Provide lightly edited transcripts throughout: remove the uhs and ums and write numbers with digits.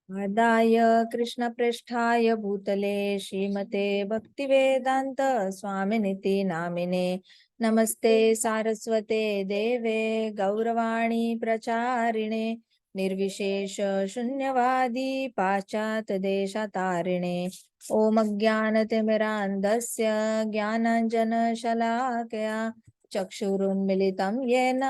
आदाय कृष्णपृष्ठाय भूतले श्रीमते भक्तिवेदांत स्वामिनिति नामिने नमस्ते सारस्वते देवे गौरवाणी प्रचारिणे निर्विशेष शून्यवादी पाश्चात्य देशतारिणे ओम अज्ञानतिमिरान्धस्य ज्ञानाञ्जनशलाकया चक्षुरुन्मिलितं येन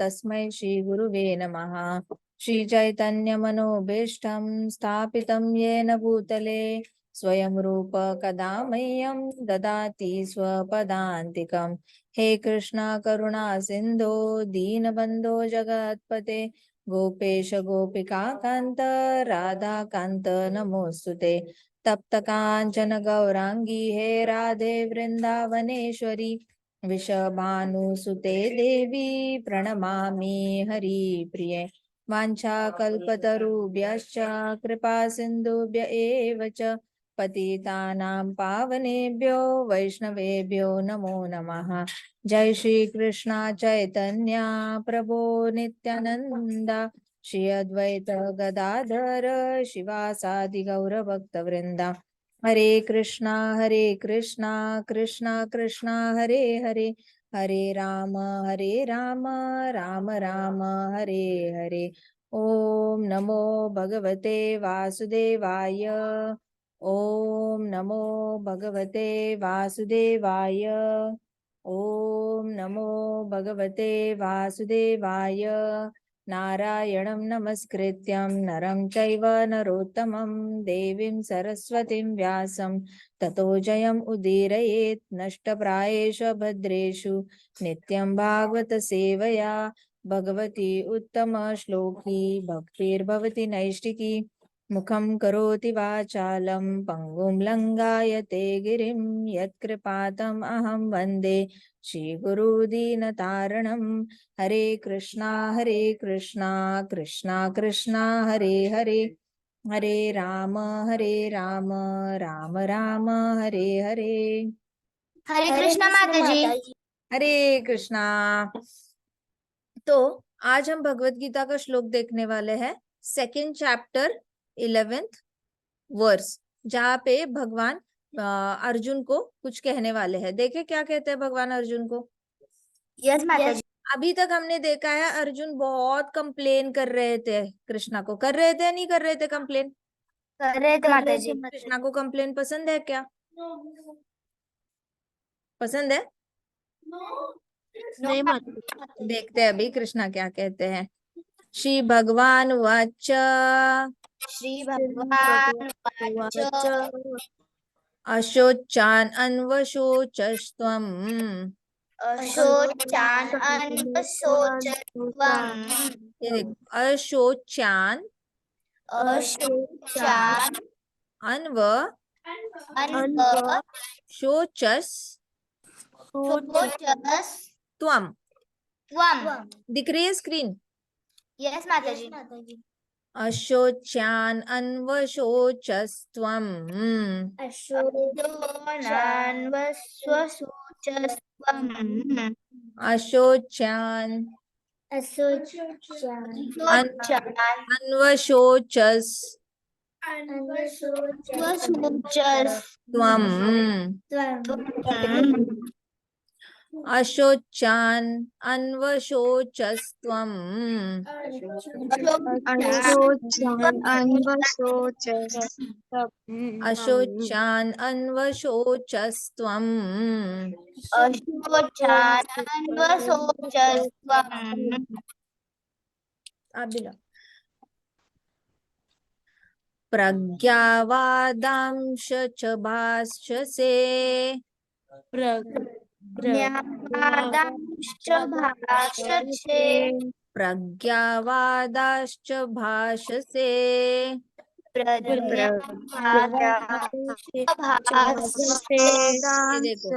तस्मै श्रीगुरुवे नमः। श्री चैतन्य मनोभीष्टं स्थापितं येन भूतले स्वयं रूप कदा मह्यं ददाति स्वपदान्तिकं। हे कृष्णा करुणा सिन्धो दीनबन्धो जगत्पते गोपेश गोपिका कान्त राधा कान्त नमोस्तुते। तप्त कांचन गौरांगी हे राधे वृंदावनेश्वरी विषभानुसुते देवी प्रणमामि हरिप्रिये। वाञ्छाकल्पतरुभ्यश्च कृपा सिन्धुभ्य एव च पतितानां पावनेभ्यो वैष्णवेभ्यो नमो नमः। जय श्री कृष्णा चैतन्य प्रभो नित्यानंद श्री अद्वैत गदाधर शिवासादि गौर भक्तवृंदा। हरे कृष्णा कृष्णा कृष्णा हरे हरे हरे राम राम राम हरे हरे। ओम नमो भगवते वासुदेवाय। ओम नमो भगवते वासुदेवाय। ओम नमो भगवते वासुदेवाय। नारायणं नमस्कृत्यं नरं चैव नरोत्तमं देवीं सरस्वतीं व्यासं ततो जयम् उदीरयेत् नष्टप्रायेषु भद्रेषु नित्यं भागवत सेवया भगवती उत्तम श्लोकी भक्तिर्भवति नैष्टिकी। मुखं करोति वाचालं पंगुं लंघायते गिरिं यत्कृपातम् अहं वन्दे श्रीगुरु दीनतारणं। हरे कृष्णा कृष्णा कृष्णा हरे हरे हरे राम राम राम हरे हरे। हरे कृष्णा माता जी। हरे कृष्णा। तो आज हम भगवत गीता का श्लोक देखने वाले हैं, सेकंड चैप्टर 11th वर्स, जहाँ पे भगवान अर्जुन को कुछ कहने वाले हैं। देखे क्या कहते हैं भगवान अर्जुन को। यस माता जी। अभी तक हमने देखा है अर्जुन बहुत कंप्लेन कर रहे थे कृष्णा को। कर रहे थे नहीं कर रहे थे कंप्लेन? कर रहे थे माता जी। कृष्णा को कंप्लेन पसंद है क्या? पसंद है? नहीं माता। देखते हैं अभी कृष्णा क्या कहते हैं। श्री भगवान वाच श्री भगवान वाच अशोचान अन्वशोचस्त्वम् अशोचान अन्वशोचस्त्वम्। ये देखो, अशोचान अशोचान अन्व शोचस त्वम। दिख रही है स्क्रीन? यस माता जी। अशोच्यान अन्वशोचस्त्वम् अशोचान्वशोचस्त्वम्। अशोच्यान अन्वशोचस त्वम् अशोचान अन्वशोचस्त्वम् अशोचान अन्वशोचस्त्वम् प्रज्ञावादांश च भाष्यसे प्रज्ञावादाश्च भाषसे ये देखो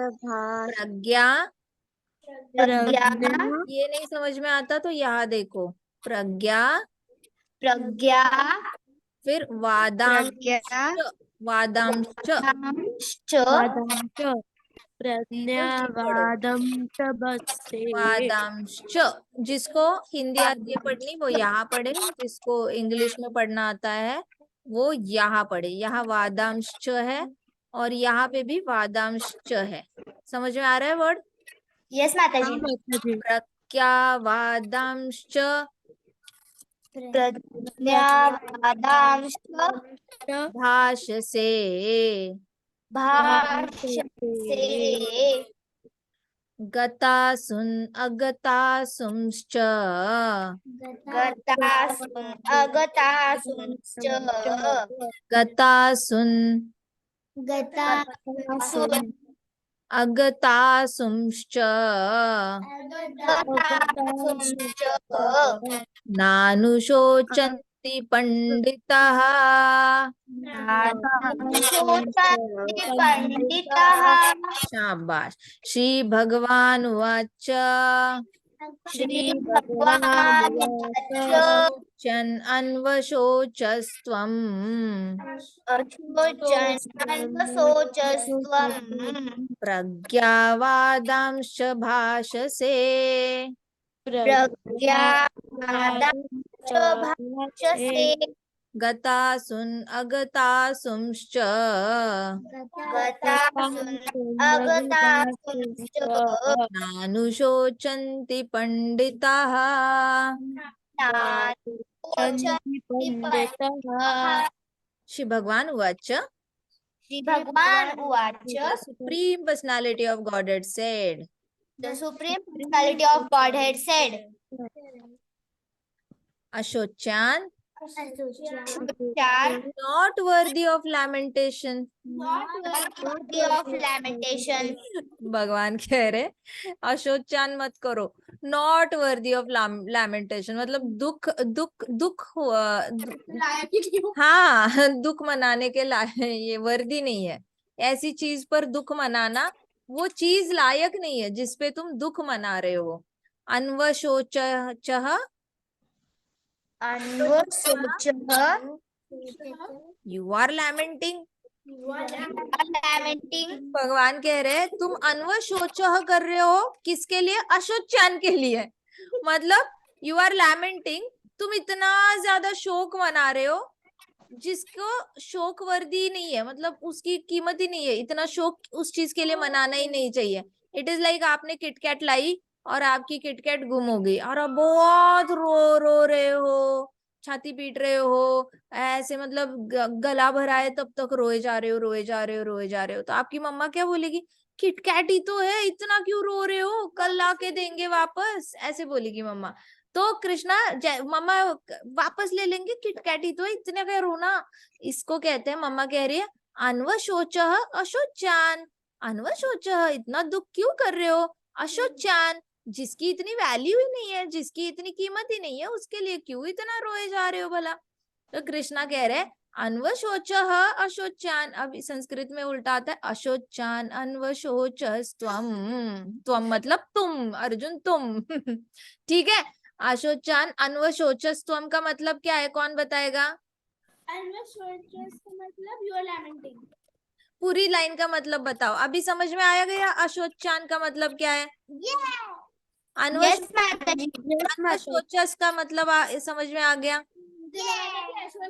प्रज्ञा, ये नहीं समझ में आता तो यहाँ देखो प्रज्ञा फिर वादांश वादांश। जिसको हिंदी आती है पढ़नी वो यहाँ पढ़े, जिसको इंग्लिश में पढ़ना आता है वो यहाँ पढ़े। यहाँ वादांश च है और यहाँ पे भी वादांश च है। समझ में आ रहा है वर्ड? यस माता जी। प्रज्ञावादांश च प्रज्ञावादांश भाषसे भाषसे गतासुन अगतासुंश्च गतासुं अगतासुंश्च गतासुन गतासुं अगतासुंश्च अगतासुंश्च नानुशोचन्ति पंडितः। शोचन्ति पंडितः। शाबाश। श्री भगवान उवाच श्री भगवानुवाच चन अन्वशोचस्त्वम् अशोचन्वशोचस्त्वम् प्रज्ञावादांश्च भाषसे प्रज्ञावादांश्च भाषसे गतासुन अगतासुंश्च गतासुं अगतासुंश्च नानुशोचन्ति पंडिताः। नानुशोचन्ति पंडितः। श्री भगवान उवाच श्री भगवान उवाच The supreme personality of Godhead said, The supreme personality of Godhead said, Ashochan, Shall not worthy of lamentation. not worthy of lamentation. भगवान कह रहे अशोचान मत करो, नॉट वर्दी ऑफ लैमेंटेशन, मतलब दुख दुख दुख हाँ दुख मनाने के लायक ये वर्दी नहीं है। ऐसी चीज पर दुख मनाना वो चीज लायक नहीं है जिसपे तुम दुख मना रहे हो। अन्वशोच Anvasocah you are lamenting. lamenting. भगवान कह रहे हैं तुम अन्वशोच कर रहे हो, किसके लिए? अशोचान के लिए। मतलब यू आर लैमेंटिंग, तुम इतना ज्यादा शोक मना रहे हो जिसको शोक वर्दी नहीं है, मतलब उसकी कीमत ही नहीं है। इतना शोक उस चीज के लिए मनाना ही नहीं चाहिए। इट इज लाइक आपने किटकैट लाई और आपकी किटकैट गुम हो गई और आप बहुत रो रहे हो, छाती पीट रहे हो, ऐसे मतलब गला भरा है तब तक रोए जा रहे हो, रोए जा रहे हो, रोए जा रहे हो। तो आपकी मम्मा क्या बोलेगी? किटकैट ही तो है, इतना क्यों रो रहे हो, कल ला के देंगे वापस, ऐसे बोलेगी मम्मा। तो कृष्णा मम्मा वापस ले लेंगे, किटकैट ही तो है, इतने क्या रोना। इसको कहते हैं, मम्मा कह रही है अन्वशोचः अशोचान। अन्वशोचः, इतना दुख क्यों कर रहे हो? अशोचान, जिसकी इतनी वैल्यू ही नहीं है, जिसकी इतनी कीमत ही नहीं है, उसके लिए क्यों इतना रोए जा रहे हो भला। तो कृष्णा कह रहे अन्वशोचः अशोचान। अब संस्कृत में उल्टा आता है अशोचान अन्वशोचस्त्वम। त्वम मतलब तुम, अर्जुन तुम। ठीक है, अशोचान अन्वशोचस्त्वम का मतलब क्या है, कौन बताएगा? अन्वशोचस का मतलब यू आर लैमेंटिंग। पूरी लाइन का मतलब बताओ। अभी समझ में आया गया अशोचान का मतलब क्या है? Yes, Mataji. अन्वशोचस का मतलब समझ में आ गया?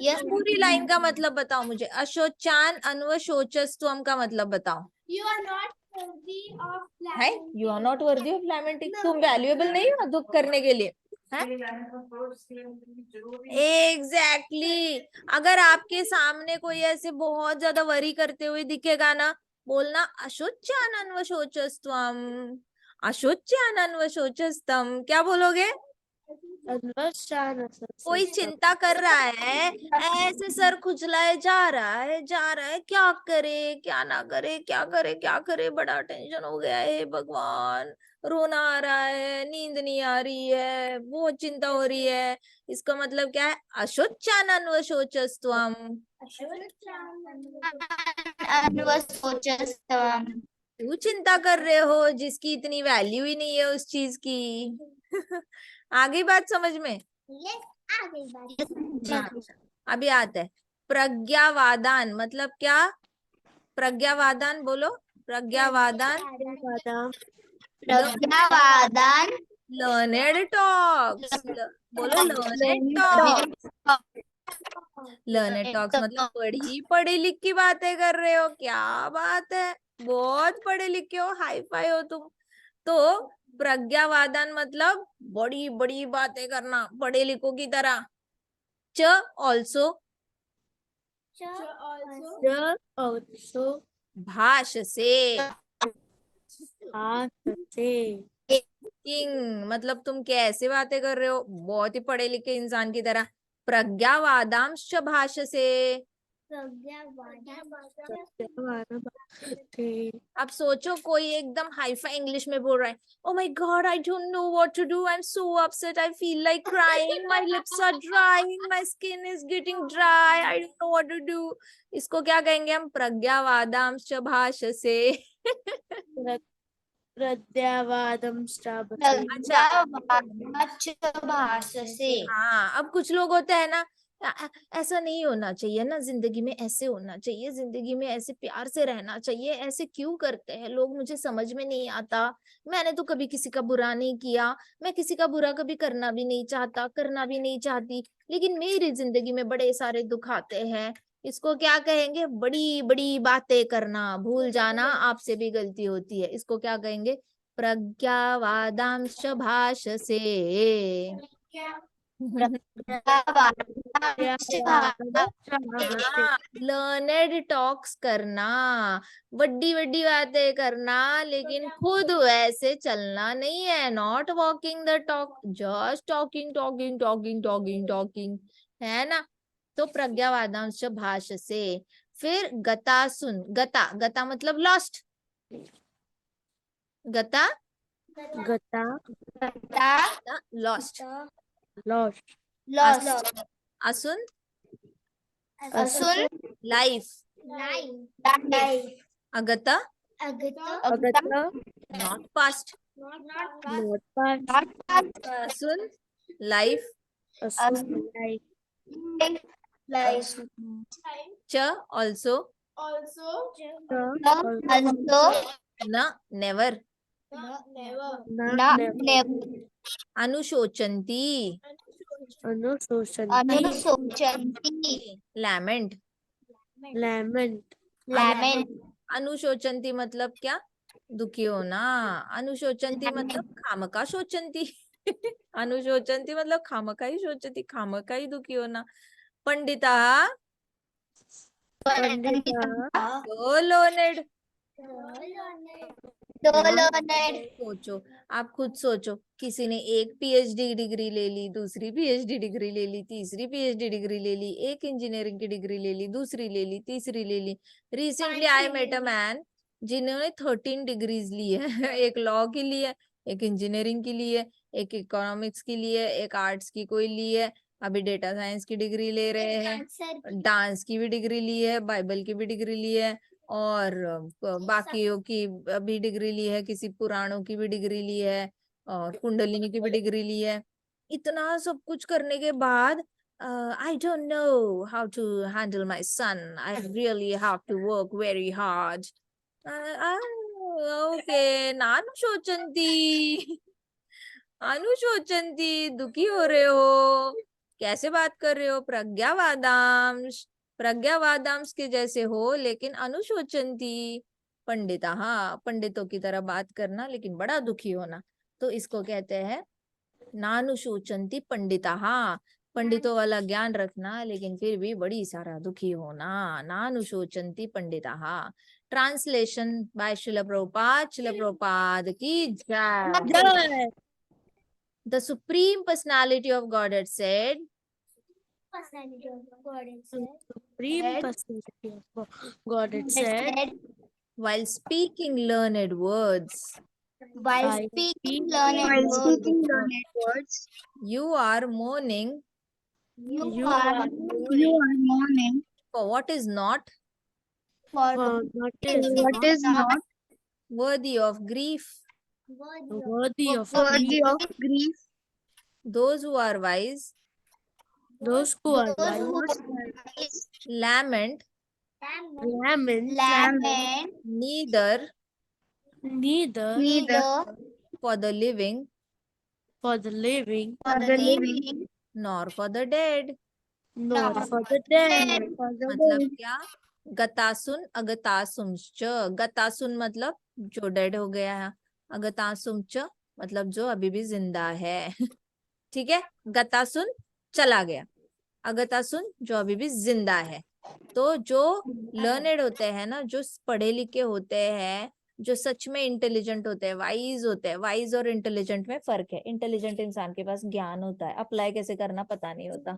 Yes, पूरी लाइन का मतलब बताओ मुझे। अशोचान अन्वशोचस्त्वम का मतलब बताओ। You are not worthy of है, you are not worthy of lamenting, तुम वैल्यूएबल नहीं हो दुख करने के लिए। एग्जैक्टली अगर आपके सामने कोई ऐसे बहुत ज्यादा वरी करते हुए दिखेगा ना, बोलना अशोच्यान अन्वशोचस्त्वम, अशोच्यान अन्वशोचस्तम। क्या बोलोगे? कोई चिंता कर रहा है, ऐसे सर खुजलाए जा रहा है, क्या करे क्या ना करे, क्या करे क्या करे, बड़ा टेंशन हो गया है भगवान, रोना आ रहा है, नींद नहीं आ रही है, बहुत चिंता हो रही है। इसका मतलब क्या है? अशोचान अन्वशोचस्त्वम। Anvasocastvam. क्यों चिंता कर रहे हो जिसकी इतनी वैल्यू ही नहीं है उस चीज की। आगे बात समझ में? यस आ गई बात। हाँ, अभी आता है प्रज्ञावादान। मतलब क्या? प्रज्ञावादान बोलो, प्रज्ञावादान। Prajnavadan. लर्नेड टॉक्स, बोलो लर्नेड टॉक्स। लर्नेड टॉक्स मतलब बड़ी पढ़ी लिख की बातें कर रहे हो, क्या बात है, बहुत पढ़े लिखे हो, हाई फाई हो तुम। तो प्रज्ञावादान मतलब बड़ी बड़ी बातें करना पढ़े लिखो की तरह। च ऑल्सो also भाष से, say किंग मतलब तुम कैसे बातें कर रहे हो, बहुत ही पढ़े लिखे इंसान की तरह। प्रज्ञावादांश भाष से, अब सोचो कोई एकदम हाईफाई इंग्लिश में बोल रहा है, oh my God I don't know what to do, I am so upset, I feel like crying, my lips are drying, my skin is getting dry, I don't know what to do. इसको क्या कहेंगे हम? प्रज्ञावादांश भाष से। भाष से। हाँ, अब कुछ लोग होते हैं ना, ऐसा नहीं होना चाहिए ना जिंदगी में, ऐसे होना चाहिए जिंदगी में, ऐसे प्यार से रहना चाहिए, ऐसे क्यों करते हैं लोग, मुझे समझ में नहीं आता, मैंने तो कभी किसी का बुरा नहीं किया, मैं किसी का बुरा कभी करना भी नहीं चाहता, करना भी नहीं चाहती, लेकिन मेरी जिंदगी में बड़े सारे दुख आते हैं। इसको क्या कहेंगे? बड़ी बड़ी बातें करना, भूल जाना आपसे भी गलती होती है, इसको क्या कहेंगे? प्रज्ञावादांश भाष से। लर्नेड टॉक्स करना, बड़ी बड़ी बातें करना, लेकिन खुद वैसे चलना नहीं है, not walking the talk, just talking talking talking talking talking, है ना। तो प्रज्ञावादांश भाष से। फिर गता सुन, गता गता मतलब लॉस्ट, गता लॉस्ट, असुन लाइफ, अगता नॉट पास्ट, असुन लाइफ, च ऑल्सो, न नेवर, अनुशोचंती, लैमेंट, अनुशोचंती मतलब क्या? दुखी होना, अनुशोचंती मतलब खामका शोचंती। अनुशोचंती मतलब खामका ही शोचती, खामका ही दुखी होना। पंडिता तो लोनेड, सोचो, आप खुद सोचो, किसी ने एक पीएचडी डिग्री ले ली, दूसरी पीएचडी डिग्री ले ली, तीसरी पीएचडी डिग्री ले ली, एक इंजीनियरिंग की डिग्री ले ली, दूसरी ले ली, तीसरी ले ली। Recently I met a man जिन्होंने 13 डिग्रीज ली है। एक लॉ की ली है, एक इंजीनियरिंग की ली है, एक इकोनॉमिक्स की ली है, एक आर्ट्स की कोई ली है, अभी डेटा साइंस की डिग्री ले रहे हैं, डांस की भी डिग्री ली है, बाइबल की भी डिग्री ली है, और बाकियों की भी डिग्री ली है, किसी पुराणों की भी डिग्री ली है, और कुंडलिनी की भी डिग्री ली है। इतना सब कुछ करने के बाद I don't know how to handle my son, I really have to work very hard. Okay, नानु शोचंती, अनुशोचंती, दुखी हो रहे हो, कैसे बात कर रहे हो? प्रज्ञावादांश, प्रज्ञावादांश के जैसे हो लेकिन अनुशोचंती। पंडिता, हाँ, पंडितों की तरह बात करना लेकिन बड़ा दुखी होना, तो इसको कहते हैं नानुशोचंती पंडिता। हाँ, पंडितों वाला ज्ञान रखना लेकिन फिर भी बड़ी सारा दुखी होना, नानुशोचंती पंडिता। हाँ, ट्रांसलेशन बाय श्रील प्रभुपाद की जय। The Supreme Personality of Godhead said, while speaking learned words, While speaking learned words, you are mourning you are mourning for what is not for what is not worthy of grief. worthy of grief. Those who are wise Those who are wise lament lament neither neither for the living for the living nor for the dead. No, for the dead. For the मतलब dead. क्या? गतासुन अगतासुमश्च। गतासुन मतलब जो dead हो गया है, अगतासुमच मतलब जो अभी भी जिंदा है। ठीक है, गतासुन चला गया, अगतासुन जो अभी भी जिंदा है। तो जो लर्नेड होते हैं ना, जो पढ़े लिखे होते हैं, जो सच में इंटेलिजेंट होते हैं, वाइज होते हैं, वाइज और इंटेलिजेंट में फर्क है। इंटेलिजेंट इंसान के पास ज्ञान होता है, अप्लाई कैसे करना पता नहीं होता।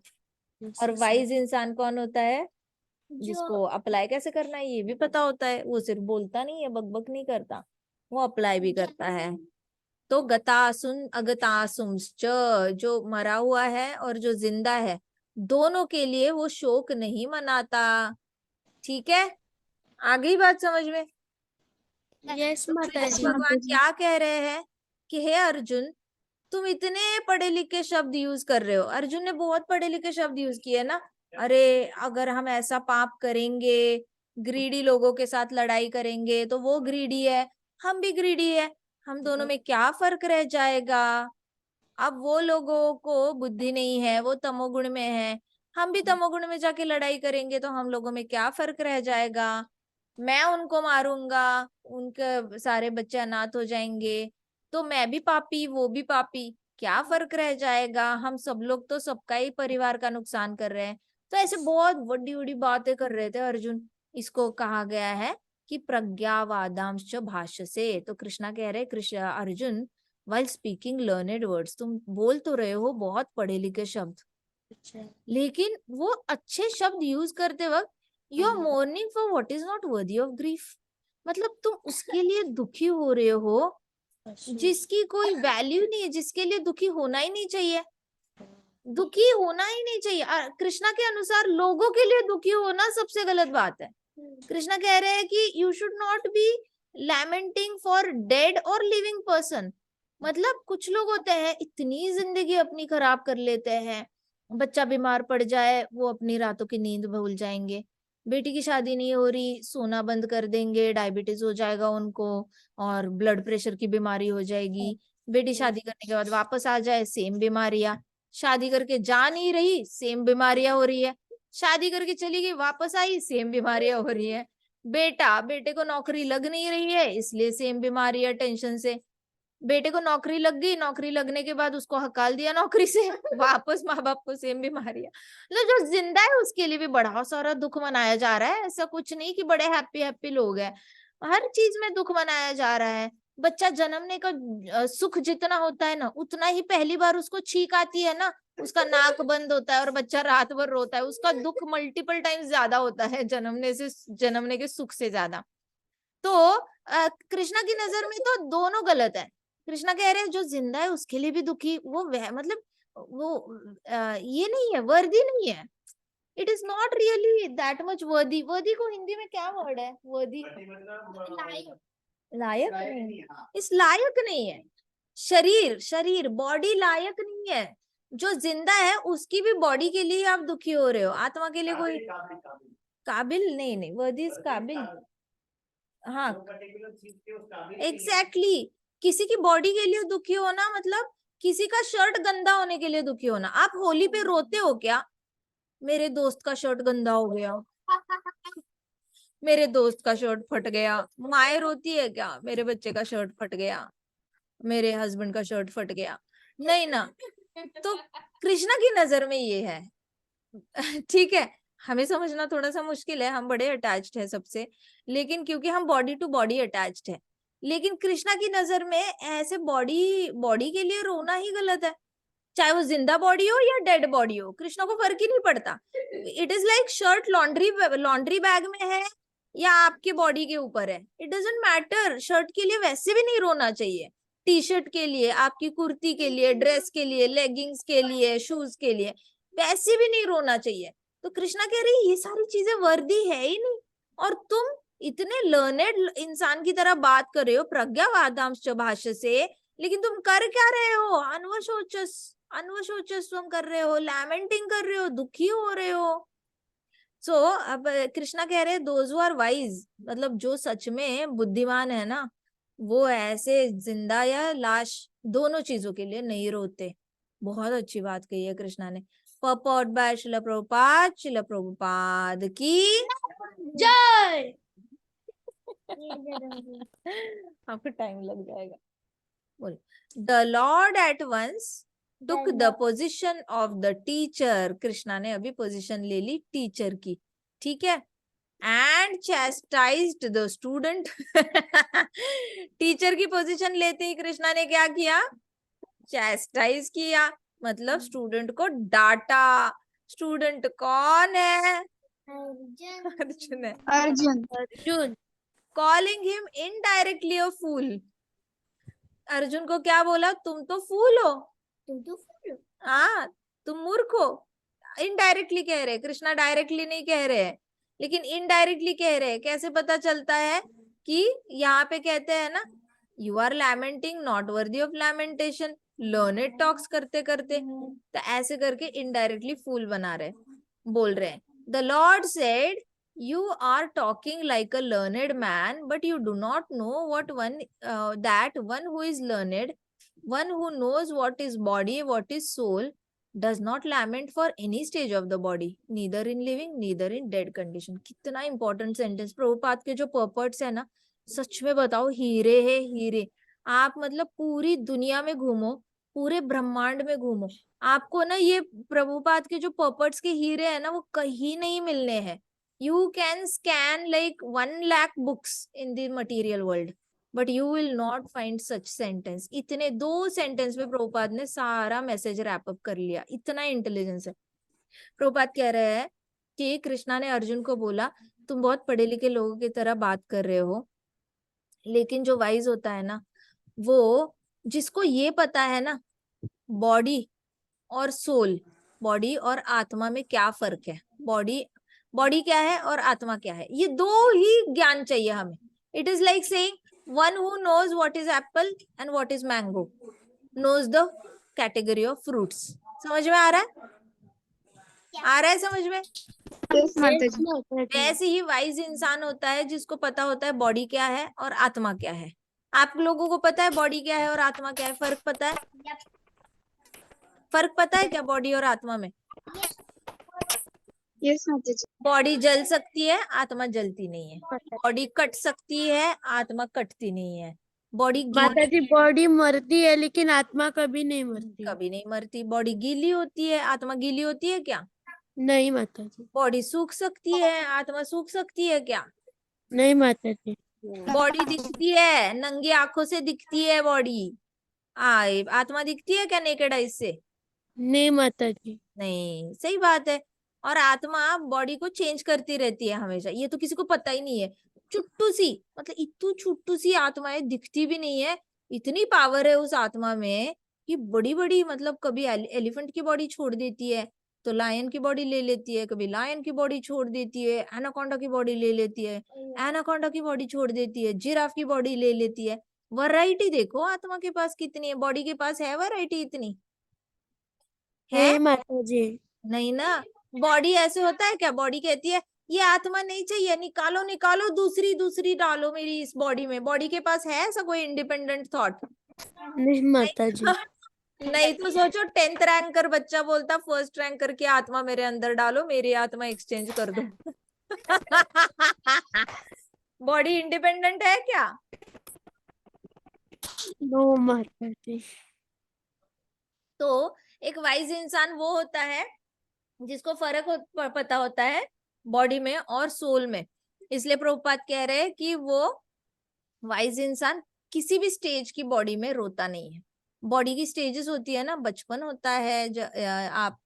और वाइज इंसान कौन होता है? जिसको अप्लाई कैसे करना है ये भी पता होता है। वो सिर्फ बोलता नहीं है, बकबक नहीं करता, वो अप्लाई भी करता है। तो गतासुन अगतासुंश्च, जो मरा हुआ है और जो जिंदा है, दोनों के लिए वो शोक नहीं मनाता। ठीक है, आ गई बात समझ में? Yes, तो माता कृष्ण जी. भगवान क्या कह रहे हैं कि हे अर्जुन, तुम इतने पढ़े लिखे शब्द यूज कर रहे हो। अर्जुन ने बहुत पढ़े लिखे शब्द यूज किए ना। अरे अगर हम ऐसा पाप करेंगे, ग्रीडी लोगों के साथ लड़ाई करेंगे, तो वो ग्रीडी है, हम भी ग्रीडी है, हम दोनों में क्या फर्क रह जाएगा? अब वो लोगों को बुद्धि नहीं है, वो तमोगुण में है, हम भी तमोगुण में जाके लड़ाई करेंगे, तो हम लोगों में क्या फर्क रह जाएगा? मैं उनको मारूंगा, उनके सारे बच्चे अनाथ हो जाएंगे, तो मैं भी पापी, वो भी पापी, क्या फर्क रह जाएगा? हम सब लोग तो सबका ही परिवार का नुकसान कर रहे हैं। तो ऐसे बहुत बड़ी बड़ी बातें कर रहे थे अर्जुन। इसको कहा गया है कि प्रज्ञावादांश भाष्य। तो कृष्णा कह रहे, Krishna Arjun, while speaking learned words, तुम बोल तो रहे हो बहुत पढ़े लिखे शब्द, लेकिन वो अच्छे शब्द यूज करते वक्त you are mourning for what is not worthy of grief. मतलब तुम उसके लिए दुखी हो रहे हो जिसकी कोई वैल्यू नहीं है, जिसके लिए दुखी होना ही नहीं चाहिए। दुखी होना ही नहीं चाहिए। कृष्णा के अनुसार लोगों के लिए दुखी होना सबसे गलत बात है। कृष्णा कह रहे हैं कि you should not be lamenting for dead और लिविंग पर्सन। मतलब कुछ लोग होते हैं इतनी जिंदगी अपनी खराब कर लेते हैं, बच्चा बीमार पड़ जाए वो अपनी रातों की नींद भूल जाएंगे, बेटी की शादी नहीं हो रही सोना बंद कर देंगे, डायबिटीज हो जाएगा उनको, और ब्लड प्रेशर की बीमारी हो जाएगी। बेटी शादी करने के बाद वापस आ जाए, सेम बीमारियां। शादी करके जा नहीं रही, सेम बीमारियां हो रही है। शादी करके चली गई, वापस आई, सेम बीमारियां हो रही है। बेटे को नौकरी लग नहीं रही है, इसलिए सेम बीमारियां टेंशन से। बेटे को नौकरी लग गई, नौकरी लगने के बाद उसको हकाल दिया नौकरी से, वापस माँ बाप को सेम बीमारियां। मतलब जो जिंदा है उसके लिए भी बड़ा सारा दुख मनाया जा रहा है। ऐसा कुछ नहीं कि बड़े हैप्पी हैप्पी लोग हैं, हर चीज में दुख मनाया जा रहा है। बच्चा जन्मने का सुख जितना होता है ना, उतना ही पहली बार उसको छींक आती है ना, उसका नाक बंद होता है और बच्चा रात भर रोता है, उसका दुख मल्टीपल टाइम्स ज्यादा होता है जन्मने के सुख से ज्यादा। तो कृष्णा की नजर में तो दोनों गलत है। कृष्णा कह रहे हैं जो जिंदा है उसके लिए भी दुखी, वो वह मतलब वो ये नहीं है, वर्दी नहीं है। It is not really that much वर्दी। वर्दी को हिंदी में क्या वर्ड है? वर्दी लायक नहीं, इस लायक नहीं है। शरीर बॉडी लायक नहीं है। जो जिंदा है उसकी भी बॉडी के लिए आप दुखी हो रहे हो, आत्मा के लिए कोई काबिल नहीं, वर्दी इज काबिल। हाँ एग्जैक्टली, किसी की बॉडी के लिए दुखी होना मतलब किसी का शर्ट गंदा होने के लिए दुखी होना। आप होली पे रोते हो क्या? मेरे दोस्त का शर्ट गंदा हो गया, मेरे दोस्त का शर्ट फट गया। माए रोती है क्या? मेरे बच्चे का शर्ट फट गया, मेरे हस्बैंड का शर्ट फट गया। नहीं ना। तो कृष्णा की नजर में ये है। ठीक है, हमें समझना थोड़ा सा मुश्किल है, हम बड़े अटैच्ड है सबसे, लेकिन क्योंकि हम बॉडी टू बॉडी अटैच्ड है। लेकिन कृष्णा की नजर में ऐसे बॉडी बॉडी के लिए रोना ही गलत है, चाहे वो जिंदा बॉडी हो या डेड बॉडी हो, कृष्णा को फर्क ही नहीं पड़ता। It is like shirt laundry bag में है या आपके बॉडी के ऊपर है, इट डजेंट मैटर। शर्ट के लिए वैसे भी नहीं रोना चाहिए, टी शर्ट के लिए, आपकी कुर्ती के लिए, ड्रेस के लिए, लेगिंग्स के लिए, शूज के लिए वैसे भी नहीं रोना चाहिए। तो कृष्णा कह रही ये सारी चीजें वर्दी है ही नहीं, और तुम इतने लर्नेड इंसान की तरह बात कर रहे हो प्रज्ञावादांश भाष्य से, लेकिन तुम कर क्या रहे हो? अनवशोचस्वम कर रहे हो, लैमेंटिंग कर रहे हो, दुखी हो रहे हो। सो अब कृष्णा कह रहे हैं दोज हु आर वाइज, मतलब जो सच में बुद्धिमान है ना, वो ऐसे जिंदा या लाश दोनों चीजों के लिए नहीं रोते। बहुत अच्छी बात कही है कृष्णा ने। purport by Srila Prabhupada, Srila Prabhupada की जय आपको टाइम लग जाएगा बोल the Lord at once took the position of the teacher. Krishna ने अभी पोजीशन ले ली टीचर की, ठीक है, and chastised the student. Teacher की पोजीशन लेते ही कृष्णा ने क्या किया, चैस्टाइज किया, मतलब स्टूडेंट को डांटा। स्टूडेंट कौन है? अर्जुन है। अर्जुन कॉलिंग हिम इनडायरेक्टली अ फूल। अर्जुन को क्या बोला, तुम तो फूल हो, तुम तो फूल हो। हाँ तुम मूर्ख हो। इनडायरेक्टली कह रहे, कृष्णा डायरेक्टली नहीं कह रहे, लेकिन इनडायरेक्टली कह रहे। कैसे पता चलता है कि यहाँ पे कहते हैं ना, you are lamenting not worthy of lamentation, learned talks करते करते, तो ऐसे करके इनडायरेक्टली फूल बना रहे, बोल रहे हैं। The Lord said you are talking like a learned man, but you do not know what one that one who is learned, one who knows what is body, what is soul, does not lament for any stage of the body, neither in living, neither in dead condition. कितना important sentence। Prabhupada के जो पर्पर्ट्स है ना, सच में बताओ हीरे है हीरे। आप मतलब पूरी दुनिया में घूमो, पूरे ब्रह्मांड में घूमो, आपको ना ये प्रभुपाद के जो पर्पर्ट्स के हीरे है ना, वो कहीं नहीं मिलने हैं। You can scan like 1 lakh books in the material world, but you will not find such sentence. इतने 2 सेंटेंस में प्रभुपाद ने सारा मैसेज रैप अप कर लिया, इतना इंटेलिजेंस है। प्रभुपाद कह रहे हैं कि कृष्णा ने अर्जुन को बोला, तुम बहुत पढ़े लिखे लोगों की तरह बात कर रहे हो, लेकिन जो वाइज होता है ना, वो जिसको ये पता है ना बॉडी और सोल, बॉडी और आत्मा में क्या फर्क है, बॉडी क्या है और आत्मा क्या है, ये 2 ही ज्ञान चाहिए हमें। It is like saying one who knows what is apple and what is mango knows the category of fruits. समझ में आ रहा है? आ रहा है समझ में? वैसे ही वाइज इंसान होता है जिसको पता होता है बॉडी क्या है और आत्मा क्या है। आप लोगों को पता है बॉडी क्या है और आत्मा क्या है? फर्क पता है? फर्क पता है क्या बॉडी और आत्मा में? यस माता जी। बॉडी जल सकती है, आत्मा जलती नहीं है। बॉडी कट सकती है, आत्मा कटती नहीं है। बॉडी माता जी बॉडी मरती है लेकिन आत्मा कभी नहीं मरती। कभी नहीं मरती। बॉडी गीली होती है, आत्मा गीली होती है क्या? नहीं माता जी। बॉडी सूख सकती है, आत्मा सूख सकती है क्या? नहीं माता जी। बॉडी दिखती है, नंगी आंखों से दिखती है बॉडी। आत्मा दिखती है क्या नेकेड आइज से? नहीं माता जी। नहीं, सही बात है। और आत्मा बॉडी को चेंज करती रहती है हमेशा, ये तो किसी को पता ही नहीं है। चुट्टू सी, मतलब इतनी छुट्टू सी आत्मा है, दिखती भी नहीं है, इतनी पावर है उस आत्मा में कि बड़ी बड़ी, मतलब कभी एलिफेंट की बॉडी छोड़ देती है तो लायन की बॉडी ले लेती है, कभी लायन की बॉडी छोड़ देती है, एनाकोंडा की बॉडी ले लेती है, एनाकोंडा की बॉडी छोड़ देती है, जिराफ की बॉडी ले लेती है। वैरायटी देखो आत्मा के पास कितनी है, बॉडी के पास है वैरायटी इतनी है? माता जी। नहीं ना। बॉडी ऐसे होता है क्या, बॉडी कहती है ये आत्मा नहीं चाहिए, निकालो निकालो, दूसरी दूसरी डालो मेरी इस बॉडी में। बॉडी के पास है ऐसा कोई इंडिपेंडेंट थॉट? नहीं माता जी। नहीं तो सोचो 10th रैंकर बच्चा बोलता 1st रैंकर की आत्मा मेरे अंदर डालो, मेरी आत्मा एक्सचेंज कर दो। बॉडी इंडिपेंडेंट है क्या? नो माता जी। तो एक वाइज इंसान वो होता है जिसको पता होता है बॉडी में और सोल में। इसलिए प्रभुपाद कह रहे हैं कि वो वाइज इंसान किसी भी स्टेज की बॉडी में रोता नहीं है। बॉडी की स्टेजेस होती है ना, बचपन होता है, आप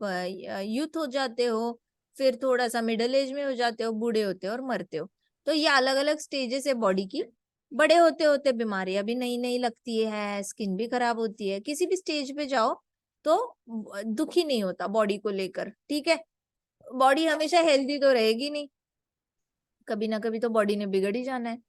यूथ हो जाते हो, फिर थोड़ा सा मिडिल एज में हो जाते हो, बूढ़े होते हो और मरते हो। तो ये अलग अलग स्टेजेस है बॉडी की। बड़े होते होते बीमारियां भी नई नई लगती है, स्किन भी खराब होती है। किसी भी स्टेज पे जाओ तो दुखी नहीं होता बॉडी को लेकर, ठीक है। बॉडी हमेशा हेल्दी तो रहेगी नहीं, कभी ना कभी तो बॉडी ने बिगड़ ही जाना है।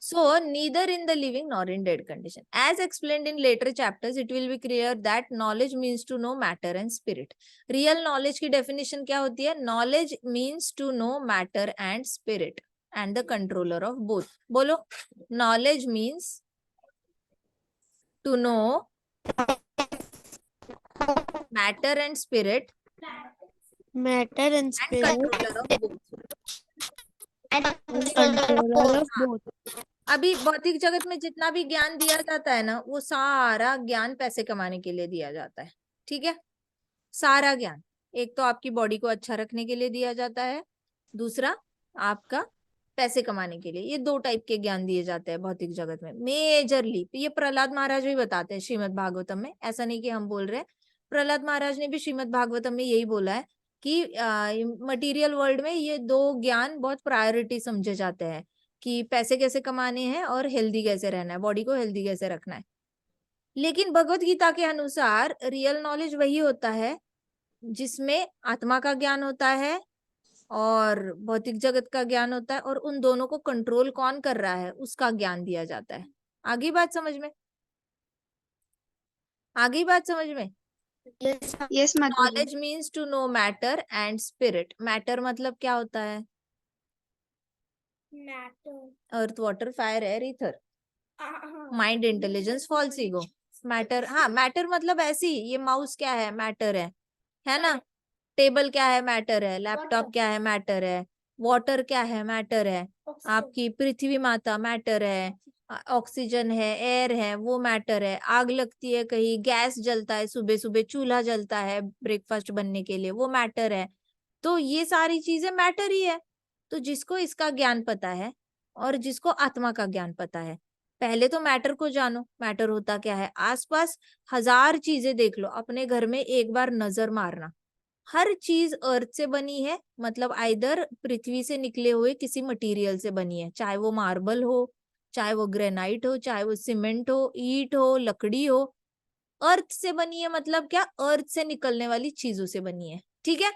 So, neither in the living nor in dead condition. As explained in later chapters, it will be clear that knowledge means to know matter and spirit. Real knowledge की definition क्या होती है? Knowledge means to know matter and spirit and the controller of both. बोलो, knowledge means to know matter and spirit matter and and spirit controller of both. Controller of both. अभी भौतिक जगत में जितना भी ज्ञान दिया जाता है ना, वो सारा ज्ञान पैसे कमाने के लिए दिया जाता है। ठीक है, सारा ज्ञान। एक तो आपकी बॉडी को अच्छा रखने के लिए दिया जाता है, दूसरा आपका पैसे कमाने के लिए। ये दो टाइप के ज्ञान दिए जाते हैं भौतिक जगत में मेजरली। ये प्रहलाद महाराज भी बताते हैं श्रीमद् भागवतम में, ऐसा नहीं कि हम बोल रहे हैं। प्रहलाद महाराज ने भी श्रीमद् भागवतम में यही बोला है कि मटेरियल वर्ल्ड में ये दो ज्ञान बहुत प्रायोरिटी समझे जाते हैं, कि पैसे कैसे कमाने हैं और हेल्दी कैसे रहना है, बॉडी को हेल्दी कैसे रखना है। लेकिन भगवत गीता के अनुसार रियल नॉलेज वही होता है जिसमें आत्मा का ज्ञान होता है और भौतिक जगत का ज्ञान होता है, और उन दोनों को कंट्रोल कौन कर रहा है उसका ज्ञान दिया जाता है। आगे बात समझ में? आगे बात समझ में? यस माता जी। Knowledge means to know matter and spirit. Matter मतलब क्या होता है? Matter. Earth, water, fire, air, ether, mind, intelligence, false ego. Matter, हाँ मैटर मतलब ऐसी, ये माउस क्या है? मैटर है ना? टेबल क्या है? मैटर है। लैपटॉप क्या है? मैटर है। वाटर क्या है? मैटर है। आपकी पृथ्वी माता मैटर है। ऑक्सीजन है, एयर है, वो मैटर है। आग लगती है कहीं, गैस जलता है, सुबह सुबह चूल्हा जलता है ब्रेकफास्ट बनने के लिए, वो मैटर है। तो ये सारी चीजें मैटर ही है। तो जिसको इसका ज्ञान पता है और जिसको आत्मा का ज्ञान पता है, पहले तो मैटर को जानो, मैटर होता क्या है। आसपास हजार चीजें देख लो, अपने घर में एक बार नजर मारना, हर चीज अर्थ से बनी है, मतलब आइदर पृथ्वी से निकले हुए किसी मटेरियल से बनी है, चाहे वो मार्बल हो, चाहे वो ग्रेनाइट हो, चाहे वो सीमेंट हो, ईंट हो, लकड़ी हो। अर्थ से बनी है मतलब क्या? अर्थ से निकलने वाली चीजों से बनी है। ठीक है,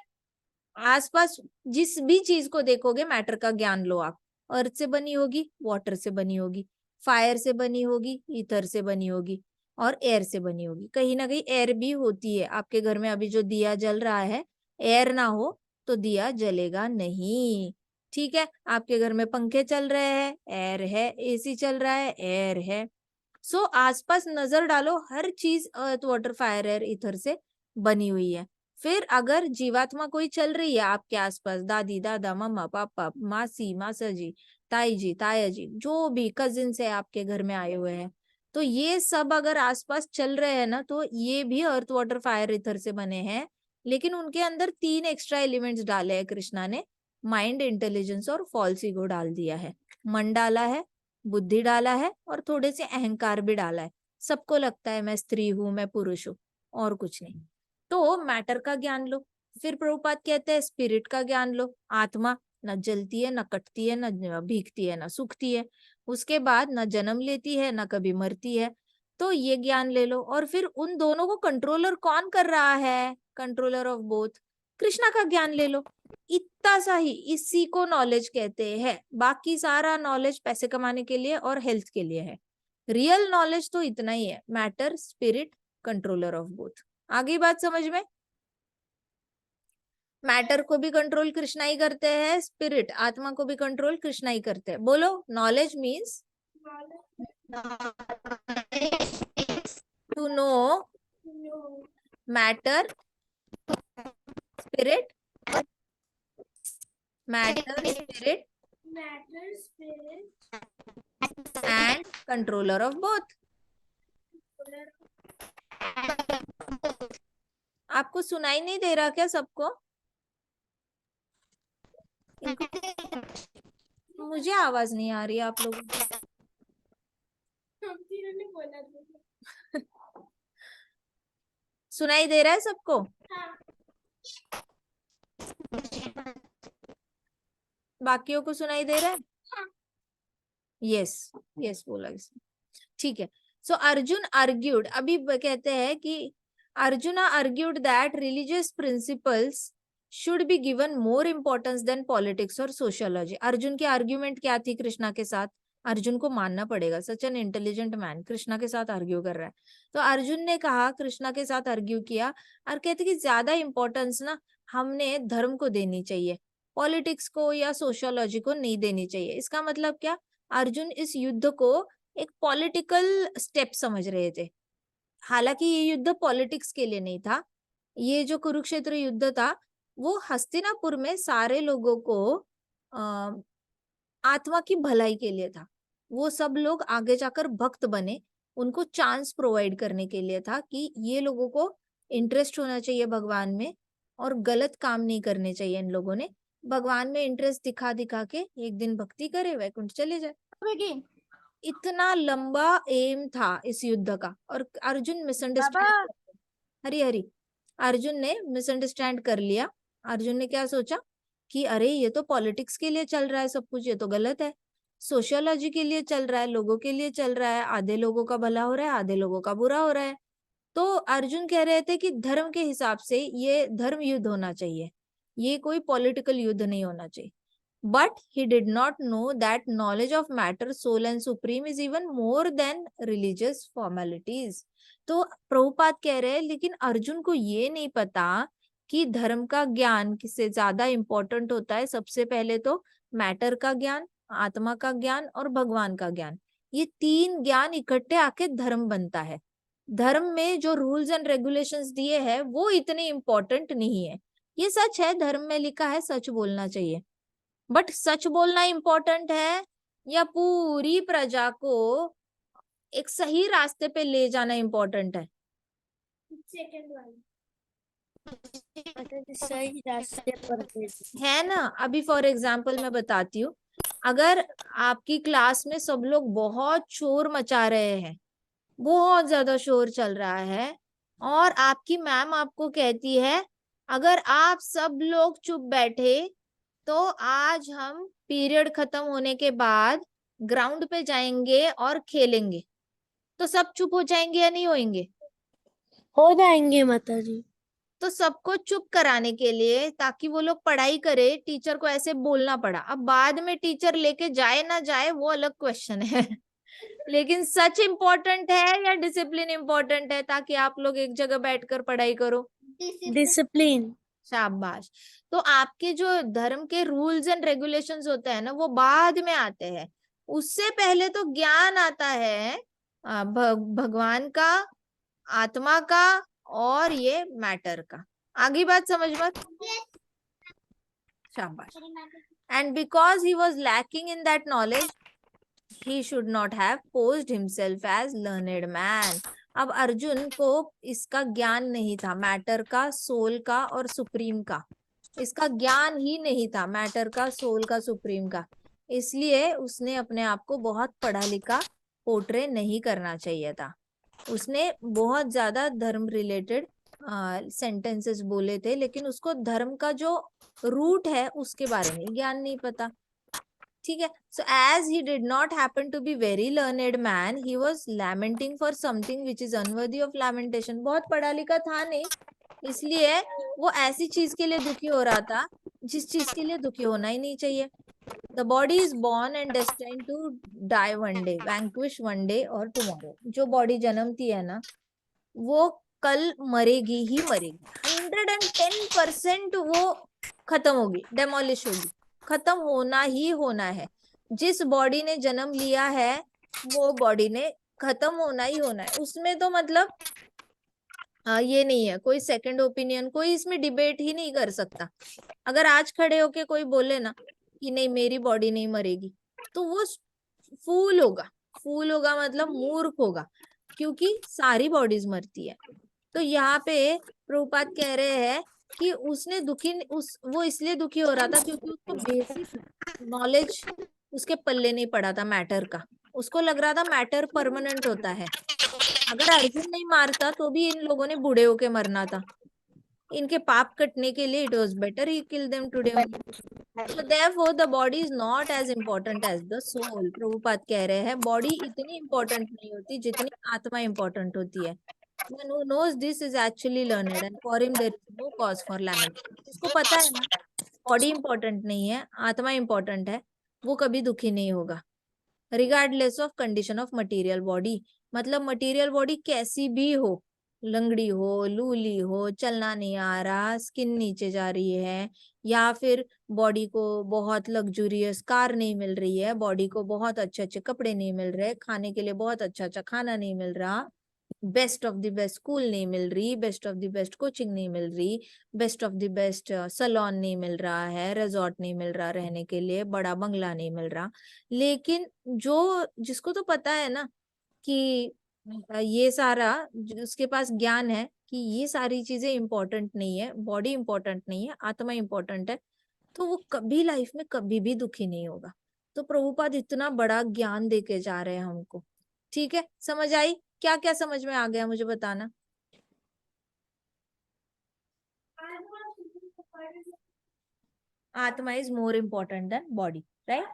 आसपास जिस भी चीज को देखोगे मैटर का ज्ञान लो आप। अर्थ से बनी होगी, वाटर से बनी होगी, फायर से बनी होगी, ईथर से बनी होगी, और एयर से बनी होगी। कहीं ना कहीं एयर भी होती है। आपके घर में अभी जो दिया जल रहा है, एयर ना हो तो दिया जलेगा नहीं। ठीक है, आपके घर में पंखे चल रहे हैं, एयर है, एसी चल रहा है, एयर है। सो आसपास नजर डालो, हर चीज अर्थ, वाटर, फायर, एयर, ईथर से बनी हुई है। फिर अगर जीवात्मा कोई चल रही है आपके आसपास, दादी दादा मम्मा पापा मासी मासा जी, ताई जी ताया जी, जो भी कजिन है आपके घर में आए हुए हैं, तो ये सब अगर आसपास चल रहे हैं ना, तो ये भी अर्थ, वाटर, फायर, ईथर से बने हैं। लेकिन उनके अंदर 3 एक्स्ट्रा एलिमेंट्स डाले हैं कृष्णा ने, माइंड, इंटेलिजेंस और फॉल्स ईगो डाल दिया है। मन डाला है, बुद्धि डाला है, और थोड़े से अहंकार भी डाला है। सबको लगता है मैं स्त्री हूं, मैं पुरुष हूं, और कुछ नहीं। तो मैटर का ज्ञान लो। फिर प्रभुपाद कहते हैं स्पिरिट का ज्ञान लो। आत्मा न जलती है, न कटती है, न भीगती है, न सूखती है, उसके बाद न जन्म लेती है, न कभी मरती है। तो ये ज्ञान ले लो। और फिर उन दोनों को कंट्रोलर कौन कर रहा है? कंट्रोलर ऑफ बोथ, कृष्णा का ज्ञान ले लो। इतना सा ही, इसी को नॉलेज कहते हैं। बाकी सारा नॉलेज पैसे कमाने के लिए और हेल्थ के लिए है। रियल नॉलेज तो इतना ही है, matter, spirit, controller of both. आगे बात समझ में? मैटर को भी कंट्रोल कृष्णा ही करते हैं, स्पिरिट आत्मा को भी कंट्रोल कृष्णा ही करते हैं। बोलो, knowledge means to know matter, spirit, matter, spirit Matter, spirit, and controller of both. आपको सुनाई नहीं दे रहा क्या सबको? मुझे आवाज नहीं आ रही है आप लोगों की। हम तीनों ने बोला था। सुनाई दे रहा है सबको? हाँ। बाकियों को सुनाई दे रहा है? यस, यस बोला इसने। ठीक है, सो अर्जुन आर्ग्यूड, अभी कहते हैं कि Arjuna argued that religious principles should be given more importance than politics और सोशियोलॉजी। अर्जुन की आर्ग्यूमेंट क्या थी कृष्णा के साथ? अर्जुन को मानना पड़ेगा, such an intelligent man Krishna के साथ आर्ग्यू कर रहा है। तो अर्जुन ने कहा, कृष्णा के साथ आर्ग्यू किया और कहते कि ज्यादा इंपॉर्टेंस ना हमने धर्म को देनी चाहिए, पॉलिटिक्स को या सोशियोलॉजी को नहीं देनी चाहिए। इसका मतलब क्या? अर्जुन इस युद्ध को एक पॉलिटिकल स्टेप समझ रहे थे। हालांकि ये युद्ध पॉलिटिक्स के लिए नहीं था। ये जो कुरुक्षेत्र युद्ध था, वो हस्तिनापुर में सारे लोगों को आत्मा की भलाई के लिए था। वो सब लोग आगे जाकर भक्त बने, उनको चांस प्रोवाइड करने के लिए था कि ये लोगों को इंटरेस्ट होना चाहिए भगवान में और गलत काम नहीं करने चाहिए। इन लोगों ने भगवान में इंटरेस्ट दिखा दिखा के एक दिन भक्ति करे, वैकुंठ चले जाए। इतना लंबा एम था इस युद्ध का, और अर्जुन मिसअंडरस्टैंड, हरी हरी, अर्जुन ने मिसअंडरस्टैंड कर लिया। अर्जुन ने क्या सोचा कि अरे ये तो पॉलिटिक्स के लिए चल रहा है सब कुछ, ये तो गलत है। सोशियोलॉजी के लिए चल रहा है, लोगों के लिए चल रहा है, आधे लोगों का भला हो रहा है, आधे लोगों का बुरा हो रहा है। तो अर्जुन कह रहे थे कि धर्म के हिसाब से ये धर्म युद्ध होना चाहिए, ये कोई पॉलिटिकल युद्ध नहीं होना चाहिए। But he did not know that knowledge of matter, soul and supreme is even more than religious formalities. तो प्रभुपाद कह रहे हैं लेकिन अर्जुन को ये नहीं पता कि धर्म का ज्ञान किससे ज्यादा इंपॉर्टेंट होता है। सबसे पहले तो मैटर का ज्ञान, आत्मा का ज्ञान और भगवान का ज्ञान, ये तीन ज्ञान इकट्ठे आके धर्म बनता है। धर्म में जो रूल्स एंड रेगुलेशंस दिए हैं वो इतने इंपॉर्टेंट नहीं है। ये सच है, धर्म में लिखा है सच बोलना चाहिए, बट सच बोलना इंपॉर्टेंट है या पूरी प्रजा को एक सही रास्ते पे ले जाना इंपॉर्टेंट है? सेकंड वाला सही रास्ते पर है ना। अभी फॉर एग्जाम्पल मैं बताती हूँ, अगर आपकी क्लास में सब लोग बहुत शोर मचा रहे हैं, बहुत ज्यादा शोर चल रहा है, और आपकी मैम आपको कहती है अगर आप सब लोग चुप बैठे तो आज हम पीरियड खत्म होने के बाद ग्राउंड पे जाएंगे और खेलेंगे, तो सब चुप हो जाएंगे या नहीं होंगे? हो जाएंगे माता जी। तो सबको चुप कराने के लिए, ताकि वो लोग पढ़ाई करे, टीचर को ऐसे बोलना पड़ा। अब बाद में टीचर लेके जाए ना जाए वो अलग क्वेश्चन है लेकिन सच इम्पोर्टेंट है या डिसिप्लिन इम्पोर्टेंट है, ताकि आप लोग एक जगह बैठकर पढ़ाई करो? डिसिप्लिन। शाबाश। तो आपके जो धर्म के रूल्स एंड रेगुलेशंस होते हैं ना, वो बाद में आते हैं। उससे पहले तो ज्ञान आता है भगवान का, आत्मा का और ये मैटर का। आगे बात समझ मत। शाबाश। And because he was lacking in that knowledge he should not have posed himself as learned man. अब अर्जुन को इसका ज्ञान नहीं था, मैटर का, सोल का और सुप्रीम का। इसका ज्ञान ही नहीं था मैटर का, सोल का, सुप्रीम का। इसलिए उसने अपने आप को बहुत पढ़ा लिखा पोर्ट्रे नहीं करना चाहिए था। उसने बहुत ज्यादा धर्म रिलेटेड सेंटेंसेस बोले थे, लेकिन उसको धर्म का जो रूट है उसके बारे में ज्ञान नहीं पता। ठीक है। So as he did not happen to be very learned man, he was lamenting for something which is unworthy of lamentation. बहुत पढ़ा लिखा था नहीं, इसलिए वो ऐसी चीज के लिए दुखी हो रहा था जिस चीज के लिए दुखी होना ही नहीं चाहिए। The body is born and destined to die one day, vanquish one day और टुमारो। जो बॉडी जन्मती है ना, वो कल मरेगी ही मरेगी। 110% वो खत्म होगी, डेमोलिश होगी, खत्म होना ही होना है। जिस बॉडी ने जन्म लिया है वो बॉडी ने खत्म होना ही होना है। उसमें तो मतलब ये नहीं है कोई सेकंड ओपिनियन, कोई इसमें डिबेट ही नहीं कर सकता। अगर आज खड़े होके कोई बोले ना कि नहीं मेरी बॉडी नहीं मरेगी, तो वो फूल होगा। फूल होगा मतलब मूर्ख होगा, क्योंकि सारी बॉडीज मरती है। तो यहाँ पे प्रभुपाद कह रहे हैं कि उसने वो इसलिए दुखी हो रहा था क्योंकि उसको बेसिक नॉलेज उसके पल्ले नहीं पड़ा था मैटर का। उसको लग रहा था मैटर परमानेंट होता है। अगर अर्जुन नहीं मारता तो भी इन लोगों ने बूढ़े होके मरना था। इनके पाप कटने के लिए it was better he kill them today. So therefore the body is not as important as the soul. Prabhupada कह रहे हैं बॉडी इतनी important नहीं होती जितनी आत्मा important होती है। One who knows this is actually learned and for him there is no cause for lamentation. इसको पता है ना बॉडी important नहीं है, आत्मा important है, वो कभी दुखी नहीं होगा regardless of condition of material body। मतलब मटीरियल बॉडी कैसी भी हो, लंगड़ी हो, लूली हो, चलना नहीं आ रहा, स्किन नीचे जा रही है, या फिर बॉडी को बहुत लग्जूरियस कार नहीं मिल रही है, बॉडी को बहुत अच्छे अच्छे कपड़े नहीं मिल रहे, खाने के लिए बहुत अच्छा अच्छा खाना नहीं मिल रहा, best of the best school नहीं मिल रही, best of the best coaching नहीं मिल रही, best of the best salon नहीं मिल रहा है, रिजॉर्ट नहीं मिल रहा रहने के लिए, बड़ा बंगला नहीं मिल रहा, लेकिन जो जिसको तो पता है ना कि ये सारा उसके पास ज्ञान है कि ये सारी चीजें इंपॉर्टेंट नहीं है, बॉडी इंपॉर्टेंट नहीं है, आत्मा इंपॉर्टेंट है, तो वो कभी लाइफ में कभी भी दुखी नहीं होगा। तो प्रभुपाद इतना बड़ा ज्ञान देके जा रहे हैं हमको। ठीक है, समझ आई? क्या क्या समझ में आ गया मुझे बताना। आत्मा is more important then body, right.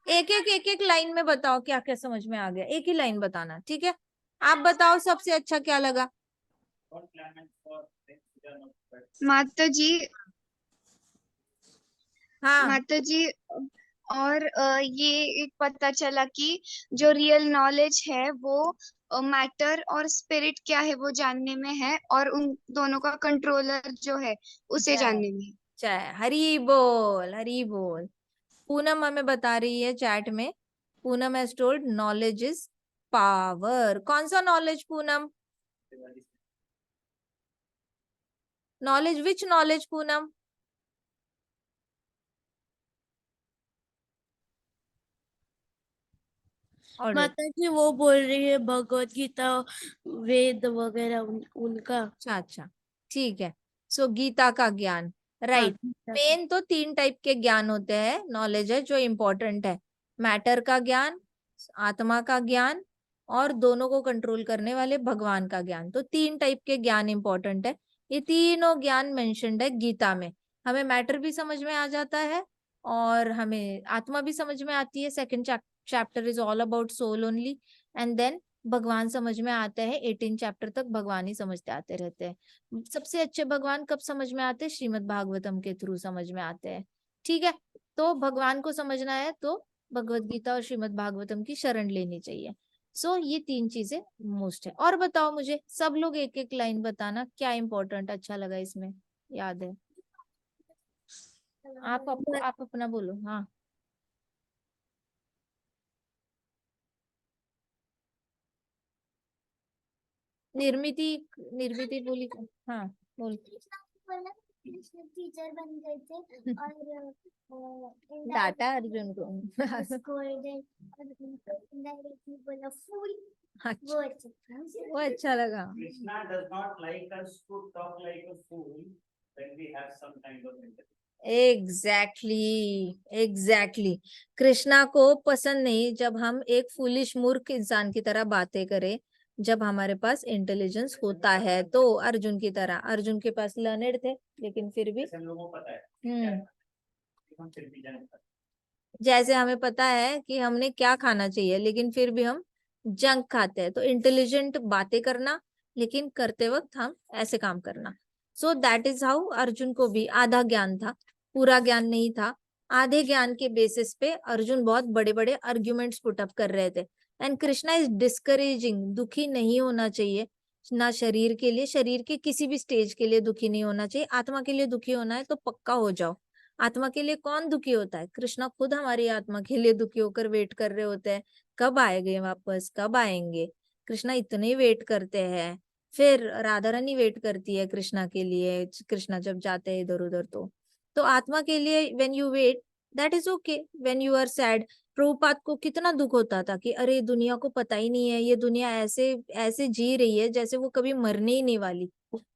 एक लाइन में बताओ क्या क्या समझ में आ गया, एक ही लाइन बताना, ठीक है। आप बताओ सबसे अच्छा क्या लगा। माता जी, हाँ माता जी, और ये एक पता चला कि जो रियल नॉलेज है वो मैटर और स्पिरिट क्या है वो जानने में है, और उन दोनों का कंट्रोलर जो है उसे जय जानने में है। जय हरी बोल, हरी बोल। पूनम हमें बता रही है चैट में, Poonam has told knowledge is power. कौन सा नॉलेज पूनम? नॉलेज, विच नॉलेज पूनम? Alright. माता जी वो बोल रही है भगवत गीता, वेद वगैरह उनका। अच्छा अच्छा, ठीक है। सो गीता का ज्ञान, हाँ, राइट। गीता का। मेन तो 3 टाइप के ज्ञान होते हैं, नॉलेज है जो इम्पोर्टेंट है, मैटर का ज्ञान, आत्मा का ज्ञान, और दोनों को कंट्रोल करने वाले भगवान का ज्ञान। तो 3 टाइप के ज्ञान इंपॉर्टेंट है। ये तीनों ज्ञान मेंशन्ड है गीता में। हमें मैटर भी समझ में आ जाता है और हमें आत्मा भी समझ में आती है। Second chapter is all about soul only, and then भगवान समझ में आता है। 18 चैप्टर तक भगवान ही समझते आते रहते हैं। सबसे अच्छे भगवान कब समझ में आते हैं? श्रीमद् भागवतम के थ्रू समझ में आते हैं। ठीक है, तो भगवान को समझना है तो भगवत गीता और श्रीमद् भागवतम की शरण लेनी चाहिए। सो ये 3 चीजें मोस्ट है। और बताओ मुझे सब लोग एक एक लाइन बताना, क्या इंपॉर्टेंट अच्छा लगा इसमें, याद है? आप अपना बोलो। हाँ, निर्मिति, निर्मिति बोली। हाँ बोल। टीचर बन गए थे और डाटा अर्जुन को। scolded और indirectly बोला फूल। अच्छा, वो अच्छा था। वो अच्छा लगा। Krishna does not like us to talk like a fool when we have some kind of intelligence. Exactly Krishna को पसंद नहीं जब हम एक फूलिश मूर्ख इंसान की तरह बातें करें, जब हमारे पास इंटेलिजेंस होता है। तो अर्जुन की तरह, अर्जुन के पास लर्नेड थे लेकिन फिर भी जैसे हम लोगों को पता है हम फिर भी जानते हैं। जैसे हमें पता है कि हमने क्या खाना चाहिए लेकिन फिर भी हम जंक खाते हैं। तो इंटेलिजेंट बातें करना लेकिन करते वक्त हम ऐसे काम करना। So that is how Arjun को भी आधा ज्ञान था, पूरा ज्ञान नहीं था। आधे ज्ञान के बेसिस पे अर्जुन बहुत बड़े बड़े आर्ग्यूमेंट्स पुट अप कर रहे थे। एंड कृष्णा इज डिस्करेजिंग, दुखी नहीं होना चाहिए ना शरीर के लिए, शरीर के किसी भी स्टेज के लिए दुखी नहीं होना चाहिए। आत्मा के लिए दुखी होना है तो पक्का हो जाओ। आत्मा के लिए कौन दुखी होता है? कृष्णा खुद हमारी आत्मा के लिए दुखी होकर वेट कर रहे होते हैं, कब आएंगे वापस, कब आएंगे। कृष्णा इतने वेट करते हैं। फिर राधा रानी वेट करती है कृष्णा के लिए, कृष्णा जब जाते हैं इधर उधर। तो आत्मा के लिए when you wait that is okay. When you are sad, Prabhupada को कितना दुख होता था कि अरे दुनिया को पता ही नहीं है, ये दुनिया ऐसे ऐसे जी रही है जैसे वो कभी मरने ही नहीं वाली,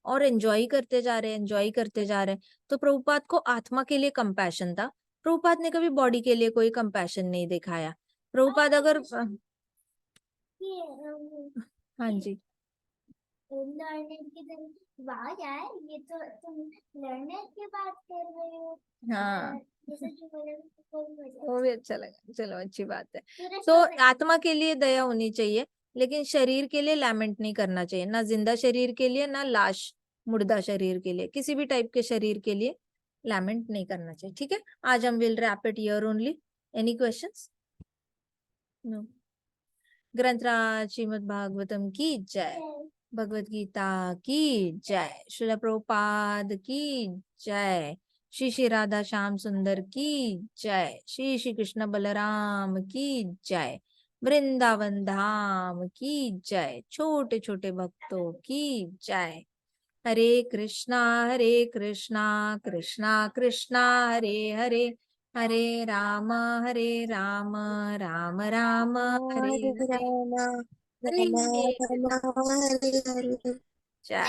और एंजॉय करते जा रहे हैं, एंजॉय करते जा रहे हैं। तो प्रभुपाद को आत्मा के लिए कंपैशन था। प्रभुपाद ने कभी बॉडी के लिए कोई कंपैशन नहीं दिखाया। प्रभुपाद अगर हाँ जी, लर्नर की तरह। वाह यार, ये तो तुम लर्नर की बात कर रहे हो। हाँ जैसे कि वो भी अच्छा लगा, चलो अच्छी बात है। तो आत्मा के लिए दया होनी चाहिए लेकिन शरीर के लिए लैमेंट नहीं करना चाहिए, ना जिंदा शरीर के लिए ना लाश मुर्दा शरीर के लिए, किसी भी टाइप के शरीर के लिए लैमेंट नहीं करना चाहिए। ठीक है, आज हम will wrap it here only. Any questions? No. ग्रंथराज श्रीमद् भागवतम की जय, भगवत गीता की जय, श्रील प्रभुपाद की जय, श्री श्री राधा श्याम सुंदर की जय, श्री श्री कृष्ण बलराम की जय, वृंदावन धाम की जय। छोटे छोटे भक्तों की जय। हरे कृष्णा कृष्णा कृष्णा हरे हरे, हरे राम राम राम हरे हरे, हरे राम कृष्ण हरे हरे जय।